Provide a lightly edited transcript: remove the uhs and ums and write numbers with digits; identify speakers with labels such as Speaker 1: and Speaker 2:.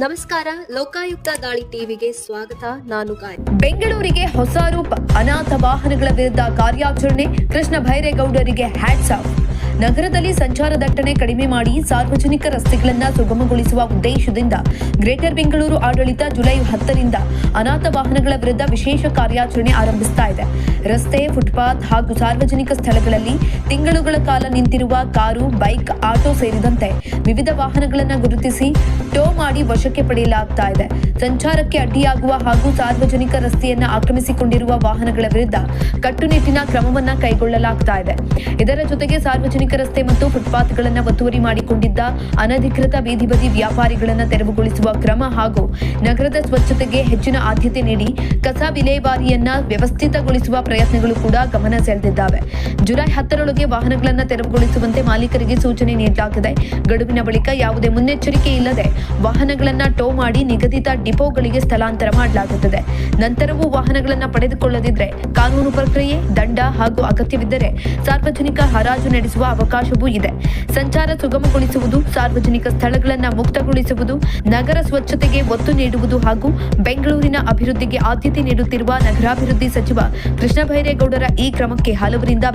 Speaker 1: ನಮಸ್ಕಾರ, ಲೋಕಾಯುಕ್ತ ದಾಳಿ ಟಿವಿಗೆ ಸ್ವಾಗತ. ನಾನು ಗಾಯತ್ರಿ.
Speaker 2: ಬೆಂಗಳೂರಿಗೆ ಹೊಸ ರೂಪ, ಅನಾಥ ವಾಹನಗಳ ವಿರುದ್ಧ ಕಾರ್ಯಾಚರಣೆ. ಕೃಷ್ಣ ಭೈರೇಗೌಡರಿಗೆ ಹ್ಯಾಟ್ಸ್ ಆಫ್. ನಗರದಲ್ಲಿ ಸಂಚಾರ ದಟ್ಟಣೆ ಕಡಿಮೆ ಮಾಡಿ ಸಾರ್ವಜನಿಕ ರಸ್ತೆಗಳನ್ನು ಸುಗಮಗೊಳಿಸುವ ಉದ್ದೇಶದಿಂದ ಗ್ರೇಟರ್ ಬೆಂಗಳೂರು ಆಡಳಿತ ಜುಲೈ 10ರಿಂದ ಅನಾಥ ವಾಹನಗಳ ವಿರುದ್ಧ ವಿಶೇಷ ಕಾರ್ಯಾಚರಣೆ ಆರಂಭಿಸ್ತಾ ಇದೆ. ರಸ್ತೆ, ಫುಟ್ಪಾತ್ ಹಾಗೂ ಸಾರ್ವಜನಿಕ ಸ್ಥಳಗಳಲ್ಲಿ ತಿಂಗಳುಗಳ ಕಾಲ ನಿಂತಿರುವ ಕಾರು, ಬೈಕ್, ಆಟೋ ಸೇರಿದಂತೆ ವಿವಿಧ ವಾಹನಗಳನ್ನು ಗುರುತಿಸಿ ಟೋ ಮಾಡಿ ವಶಕ್ಕೆ ಪಡೆಯಲಾಗ್ತಾ ಇದೆ. ಸಂಚಾರಕ್ಕೆ ಅಡ್ಡಿಯಾಗುವ ಹಾಗೂ ಸಾರ್ವಜನಿಕ ರಸ್ತೆಯನ್ನು ಆಕ್ರಮಿಸಿಕೊಂಡಿರುವ ವಾಹನಗಳ ವಿರುದ್ಧ ಕಟ್ಟುನಿಟ್ಟಿನ ಕ್ರಮವನ್ನ ಕೈಗೊಳ್ಳಲಾಗ್ತಾ ಇದೆ. ಇದರ ಜೊತೆಗೆ ಸಾರ್ವಜನಿಕ ರಸ್ತೆ ಮತ್ತು ಫುಟ್ಪಾತ್ಗಳನ್ನು ಒತ್ತುವರಿ ಮಾಡಿಕೊಂಡಿದ್ದ ಅನಧಿಕೃತ ಬೀದಿ ಬದಿ ವ್ಯಾಪಾರಿಗಳನ್ನು ತೆರವುಗೊಳಿಸುವ ಕ್ರಮ ಹಾಗೂ ನಗರದ ಸ್ವಚ್ಛತೆಗೆ ಹೆಚ್ಚಿನ ಆದ್ಯತೆ ನೀಡಿ ಕಸ ವಿಲೇವಾರಿಯನ್ನ ವ್ಯವಸ್ಥಿತಗೊಳಿಸುವ ಪ್ರಯತ್ನಗಳು ಕೂಡ ಗಮನ ಸೆಳೆದಿದ್ದಾವೆ. ಜುಲೈ 10ರೊಳಗೆ ವಾಹನಗಳನ್ನು ತೆರವುಗೊಳಿಸುವಂತೆ ಮಾಲೀಕರಿಗೆ ಸೂಚನೆ ನೀಡಲಾಗಿದೆ. ಗಡುವಿನ ಬಳಿಕ ಯಾವುದೇ ಮುನ್ನೆಚ್ಚರಿಕೆ ಇಲ್ಲದೆ ವಾಹನಗಳನ್ನು ಟೋ ಮಾಡಿ ನಿಗದಿತ ಡಿಪೋಗಳಿಗೆ ಸ್ಥಳಾಂತರ ಮಾಡಲಾಗುತ್ತದೆ. ನಂತರವೂ ವಾಹನಗಳನ್ನು ಪಡೆದುಕೊಳ್ಳದಿದ್ದರೆ ಕಾನೂನು ಪ್ರಕ್ರಿಯೆ, ದಂಡ ಹಾಗೂ ಅಗತ್ಯವಿದ್ದರೆ ಸಾರ್ವಜನಿಕ ಹರಾಜು ನಡೆಸುವ ಅವಕಾಶವೂ ಇದೆ. ಸಂಚಾರ ಸುಗಮಗೊಳಿಸುವುದು, ಸಾರ್ವಜನಿಕ ಸ್ಥಳಗಳನ್ನು ಮುಕ್ತಗೊಳಿಸುವುದು, ನಗರ ಸ್ವಚ್ಛತೆಗೆ ಒತ್ತು ನೀಡುವುದು ಹಾಗೂ ಬೆಂಗಳೂರಿನ ಅಭಿವೃದ್ಧಿಗೆ ಆದ್ಯತೆ ನೀಡುತ್ತಿರುವ ನಗರಾಭಿವೃದ್ಧಿ ಸಚಿವ ಕೃಷ್ಣ ಭೈರೇಗೌಡರ ಈ ಕ್ರಮಕ್ಕೆ ಹಲವರಿಂದ